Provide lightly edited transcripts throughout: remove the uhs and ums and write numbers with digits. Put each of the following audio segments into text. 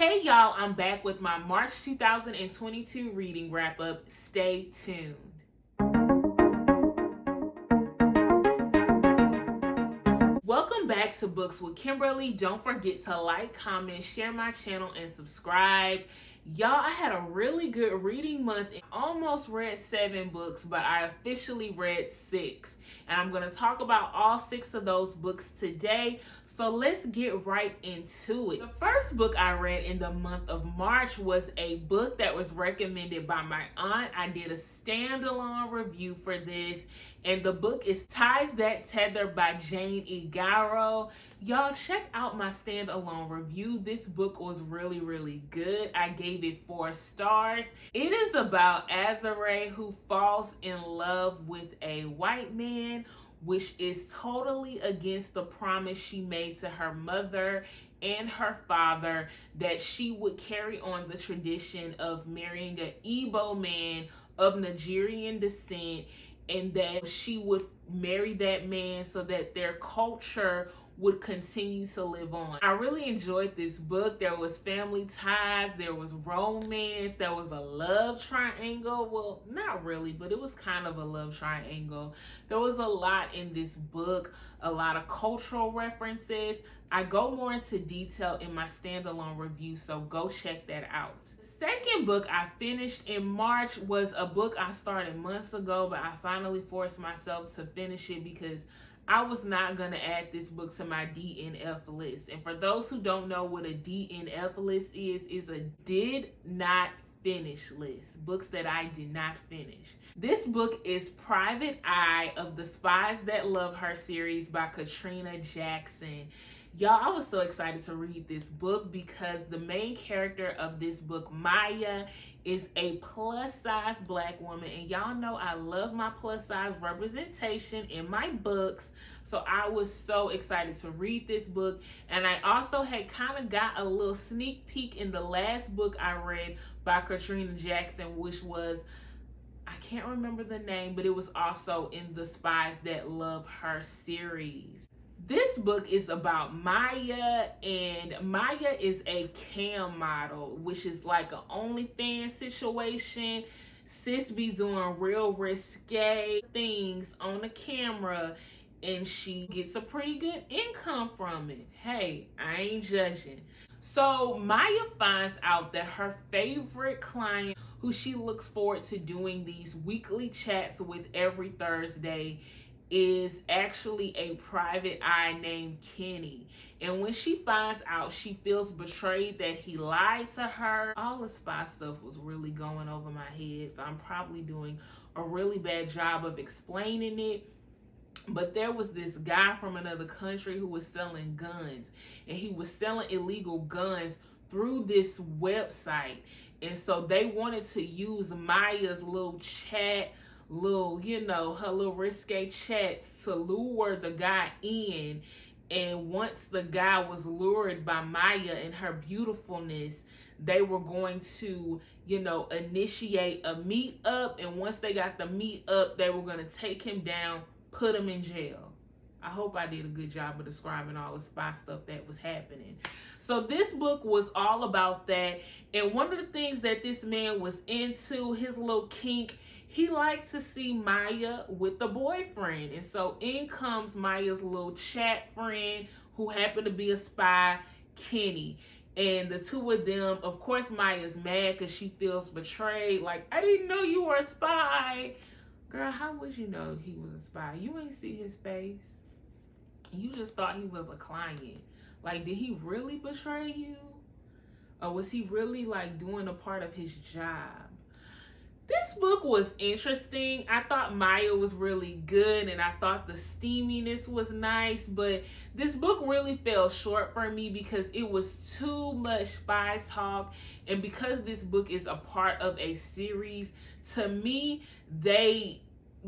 Hey y'all, I'm back with my March 2022 reading wrap up. Stay tuned. Welcome back to Books with Kimberly. Don't forget to like, comment, share my channel, and subscribe. Y'all, I had a really good reading month. I almost read 7 books, but I officially read 6. And I'm going to talk about all 6 of those books today. So let's get right into it. The first book I read in the month of March was a book that was recommended by my aunt. I did a standalone review for this. And the book is Ties That Tether by Igharo. Y'all, check out my standalone review. This book was really, really good. I gave it 4 stars. It is about Baryeh, who falls in love with a white man, which is totally against the promise she made to her mother and her father that she would carry on the tradition of marrying an Igbo man of Nigerian descent, and that she would marry that man so that their culture would continue to live on. I really enjoyed this book. There was family ties, there was romance, there was a love triangle. Well, not really, but it was kind of a love triangle. There was a lot in this book, a lot of cultural references. I go more into detail in my standalone review, so go check that out. Second book I finished in March was a book I started months ago, but I finally forced myself to finish it because I was not going to add this book to my DNF list. And for those who don't know what a DNF list is a did not finish list. Books that I did not finish. This book is Private Eye of the Spies That Love Her series by Katrina Jackson. Y'all, I was so excited to read this book because the main character of this book, Maya, is a plus-size black woman. And y'all know I love my plus-size representation in my books. So I was so excited to read this book. And I also had kind of got a little sneak peek in the last book I read by Katrina Jackson, which was, I can't remember the name, but it was also in the Spies That Love Her series. This book is about Maya, and Maya is a cam model, which is like an OnlyFans situation. Sis be doing real risque things on the camera, and she gets a pretty good income from it. Hey, I ain't judging. So Maya finds out that her favorite client, who she looks forward to doing these weekly chats with every Thursday, is actually a private eye named Kenny. And when she finds out, she feels betrayed that he lied to her. All the spy stuff was really going over my head, so I'm probably doing a really bad job of explaining it. But there was this guy from another country who was selling guns, and he was selling illegal guns through this website. And so they wanted to use Maya's little chat, her little risque chats to lure the guy in. And once the guy was lured by Maya and her beautifulness, they were going to, initiate a meet-up. And once they got the meet-up, they were going to take him down, put him in jail. I hope I did a good job of describing all the spy stuff that was happening. So this book was all about that. And one of the things that this man was into, his little kink, he liked to see Maya with the boyfriend. And so in comes Maya's little chat friend, who happened to be a spy, Kenny. And the two of them, of course, Maya's mad because she feels betrayed. Like, I didn't know you were a spy. Girl, how would you know he was a spy? You ain't see his face. You just thought he was a client. Like, did he really betray you? Or was he really, doing a part of his job? This book was interesting. I thought Maya was really good, and I thought the steaminess was nice, but this book really fell short for me because it was too much spy talk. And because this book is a part of a series, to me, they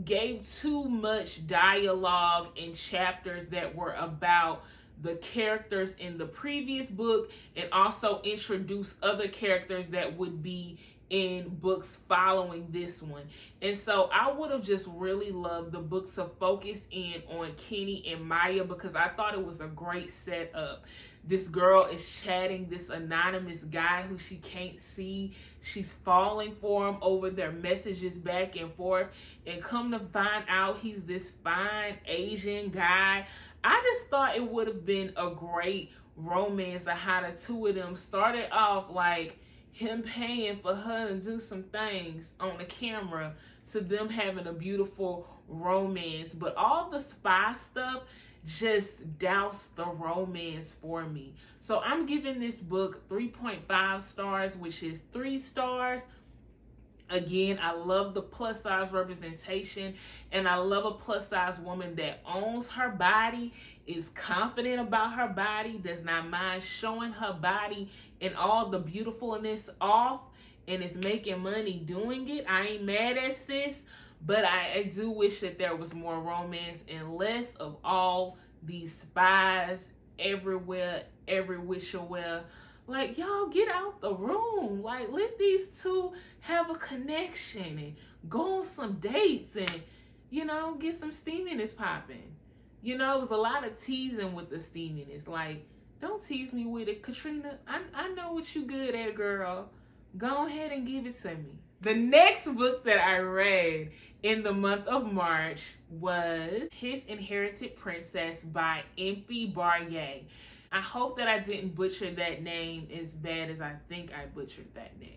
gave too much dialogue and chapters that were about the characters in the previous book, and also introduce other characters that would be in books following this one. And so I would have just really loved the books to focus in on Kenny and Maya, because I thought it was a great setup. This girl is chatting this anonymous guy who she can't see. She's falling for him over their messages back and forth. And come to find out, he's this fine Asian guy. I just thought it would have been a great romance of how the two of them started off, like him paying for her to do some things on the camera, to them having a beautiful romance. But all the spy stuff just doused the romance for me. So I'm giving this book 3.5 stars, which is 3 stars. Again, I love the plus size representation, and I love a plus size woman that owns her body, is confident about her body, does not mind showing her body and all the beautifulness off, and is making money doing it. I ain't mad at sis, but I do wish that there was more romance and less of all these spies everywhere, every which way. Like, y'all get out the room. Like, let these two have a connection and go on some dates and, you know, get some steaminess popping. You know, it was a lot of teasing with the steaminess. Like, don't tease me with it. Katrina, I know what you good at, girl. Go ahead and give it to me. The next book that I read in the month of March was His Inherited Princess by Empi Baryeh. I hope that I didn't butcher that name as bad as I think I butchered that name.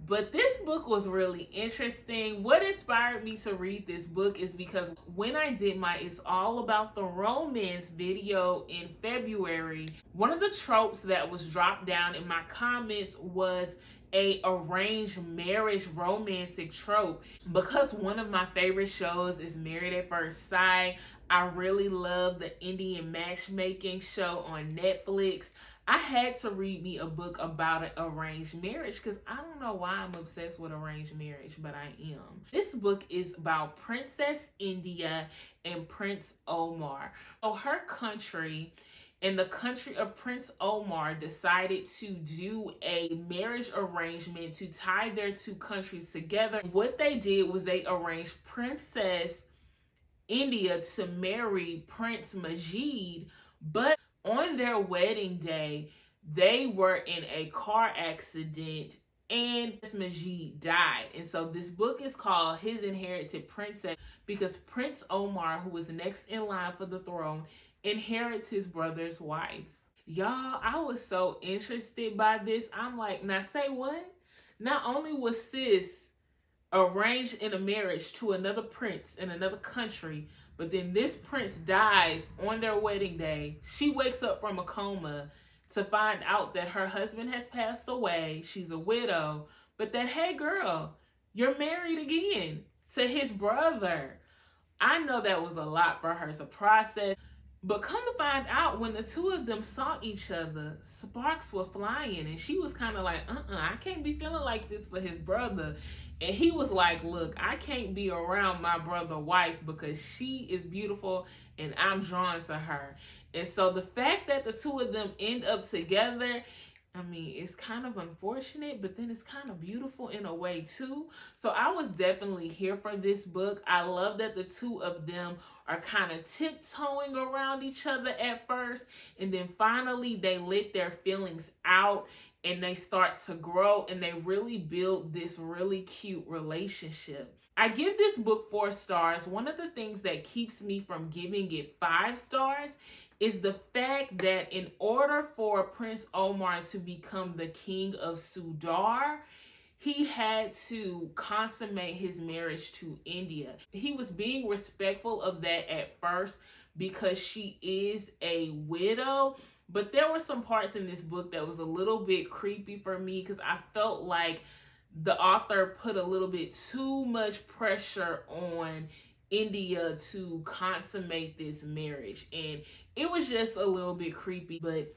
But this book was really interesting. What inspired me to read this book is because when I did my It's All About the Romance video in February, one of the tropes that was dropped down in my comments was a arranged marriage romantic trope. Because one of my favorite shows is Married at First Sight, I really love the Indian matchmaking show on Netflix. I had to read me a book about an arranged marriage because I don't know why I'm obsessed with arranged marriage, but I am. This book is about Princess India and Prince Omar. So her country and the country of Prince Omar decided to do a marriage arrangement to tie their two countries together. What they did was they arranged Princess India to marry Prince Majid, but on their wedding day, they were in a car accident and Majid died. And so this book is called His Inherited Princess because Prince Omar, who was next in line for the throne, inherits his brother's wife. Y'all, I was so interested by this. I'm like, now say what? Not only was sis arranged in a marriage to another prince in another country, but then this prince dies on their wedding day. She wakes up from a coma to find out that her husband has passed away. She's a widow, but that, hey girl, you're married again to his brother. I know that was a lot for her to process. But come to find out, when the two of them saw each other, sparks were flying. And she was kind of like, I can't be feeling like this for his brother. And he was like, look, I can't be around my brother's wife because she is beautiful and I'm drawn to her. And so the fact that the two of them end up together, I mean, it's kind of unfortunate, but then it's kind of beautiful in a way too. So I was definitely here for this book. I love that the two of them are kind of tiptoeing around each other at first, and then finally they let their feelings out and they start to grow and they really build this really cute relationship. I give this book 4 stars. One of the things that keeps me from giving it 5 stars is the fact that in order for Prince Omar to become the king of Sudar, he had to consummate his marriage to India. He was being respectful of that at first because she is a widow, but there were some parts in this book that was a little bit creepy for me because I felt like the author put a little bit too much pressure on India to consummate this marriage, and it was just a little bit creepy, but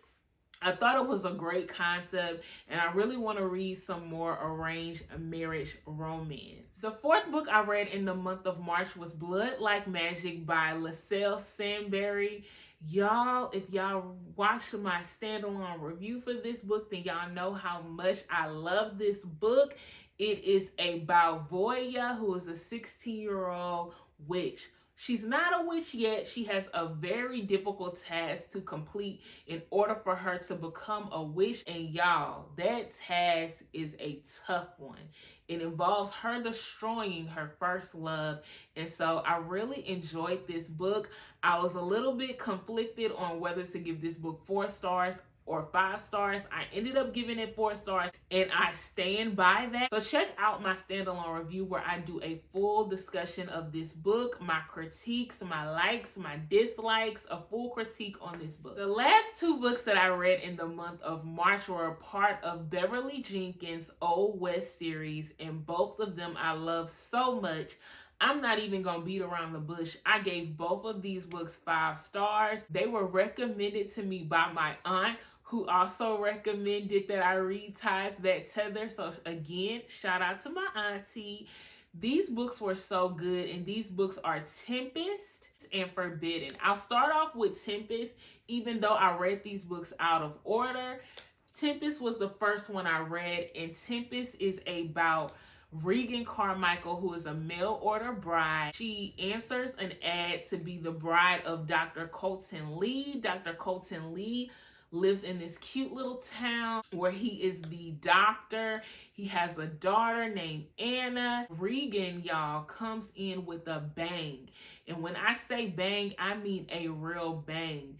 I thought it was a great concept, and I really want to read some more arranged marriage romance. The 4th book I read in the month of March was Blood Like Magic by Liselle Sambury. Y'all, if y'all watched my standalone review for this book, then y'all know how much I love this book. It is about Baryeh, who is a 16-year-old witch. She's not a witch yet. She has a very difficult task to complete in order for her to become a witch. And y'all, that task is a tough one. It involves her destroying her first love. And so I really enjoyed this book. I was a little bit conflicted on whether to give this book 4 stars or 5 stars. I ended up giving it 4 stars, and I stand by that. So check out my standalone review where I do a full discussion of this book, my critiques, my likes, my dislikes, a full critique on this book. The last 2 books that I read in the month of March were a part of Beverly Jenkins' Old West series, and both of them I love so much. I'm not even going to beat around the bush. I gave both of these books 5 stars. They were recommended to me by my aunt, who also recommended that I read Ties That Tether. So again, shout out to my auntie. These books were so good, and these books are Tempest and Forbidden. I'll start off with Tempest, even though I read these books out of order. Tempest was the first one I read, and Tempest is about Regan Carmichael, who is a mail order bride. She answers an ad to be the bride of Dr. Colton Lee. Dr. Colton Lee lives in this cute little town where he is the doctor. He has a daughter named Anna. Regan, y'all, comes in with a bang. And when I say bang, I mean a real bang.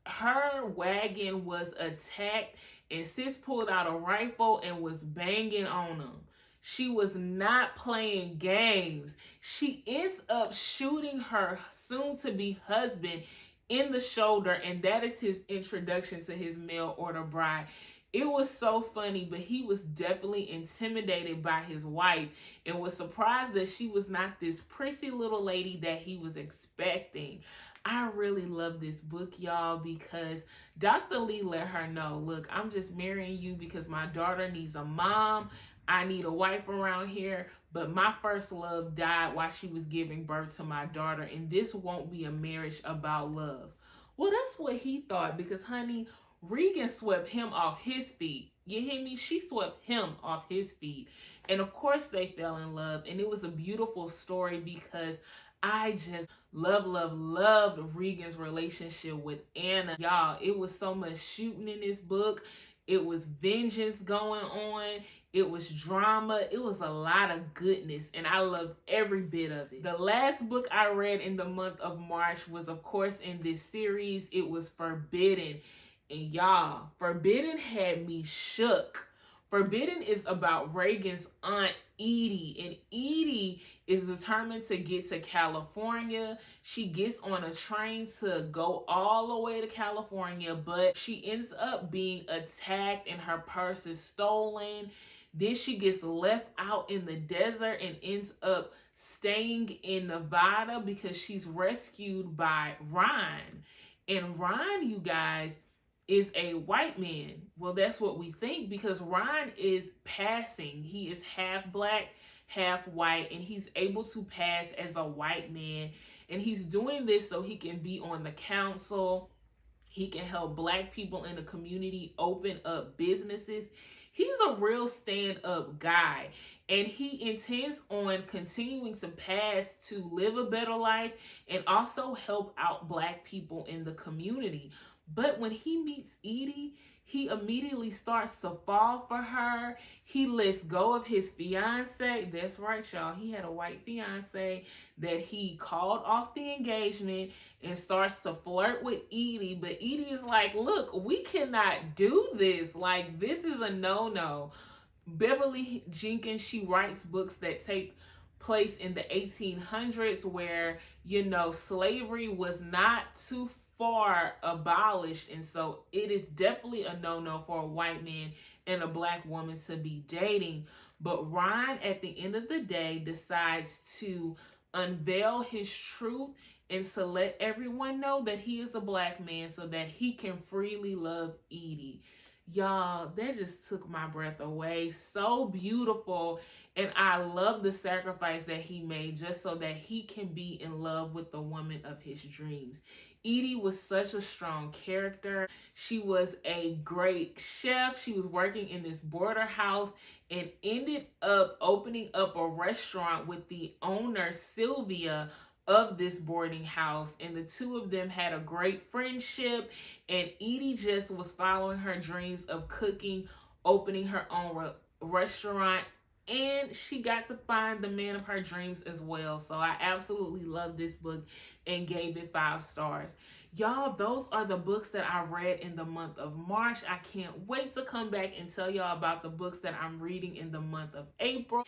Her wagon was attacked, and sis pulled out a rifle and was banging on them. She was not playing games. She ends up shooting her soon-to-be husband in the shoulder, and that is his introduction to his mail order bride. It was so funny, but he was definitely intimidated by his wife and was surprised that she was not this prissy little lady that he was expecting. I really love this book, y'all, because Dr. Lee let her know, look, I'm just marrying you because my daughter needs a mom. I need a wife around here, but my first love died while she was giving birth to my daughter, and this won't be a marriage about love. Well, that's what he thought, because, honey, Regan swept him off his feet. You hear me? She swept him off his feet. And, of course, they fell in love, and it was a beautiful story because I just loved Regan's relationship with Anna. Y'all, it was so much shooting in this book. It was vengeance going on. It was drama. It was a lot of goodness, and I loved every bit of it. The last book I read in the month of March was, of course, in this series. It was Forbidden. And y'all, Forbidden had me shook. Forbidden is about Regan's aunt, Edie, and Edie is determined to get to California. She gets on a train to go all the way to California, but she ends up being attacked and her purse is stolen. Then she gets left out in the desert and ends up staying in Nevada because she's rescued by Ryan. And Ryan, you guys, is a white man. Well, that's what we think, because Ryan is passing. He is half black, half white, and he's able to pass as a white man. And he's doing this so he can be on the council. He can help black people in the community open up businesses. He's a real stand-up guy, and he intends on continuing to pass to live a better life and also help out black people in the community. But when he meets Edie, he immediately starts to fall for her. He lets go of his fiance. That's right, y'all. He had a white fiance that he called off the engagement and starts to flirt with Edie. But Edie is like, look, we cannot do this. Like, this is a no-no. Beverly Jenkins, she writes books that take place in the 1800s where, you know, slavery was not too far abolished, and so it is definitely a no-no for a white man and a black woman to be dating. But Ryan, at the end of the day, decides to unveil his truth and to let everyone know that he is a black man so that he can freely love Edie. Y'all, that just took my breath away. So beautiful. And I love the sacrifice that he made just so that he can be in love with the woman of his dreams. Edie was such a strong character. She was a great chef. She was working in this border house and ended up opening up a restaurant with the owner, Sylvia, of this boarding house, and the two of them had a great friendship, and Edie just was following her dreams of cooking, opening her own restaurant, and she got to find the man of her dreams as well. So I absolutely love this book and gave it 5 stars. Y'all, those are the books that I read in the month of March. I can't wait to come back and tell y'all about the books that I'm reading in the month of April.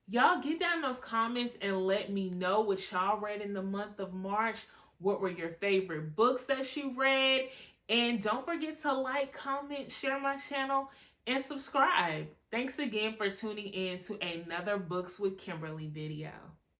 Y'all get down in those comments and let me know what y'all read in the month of March. What were your favorite books that you read? And don't forget to like, comment, share my channel, and subscribe. Thanks again for tuning in to another Books with Kimberly video.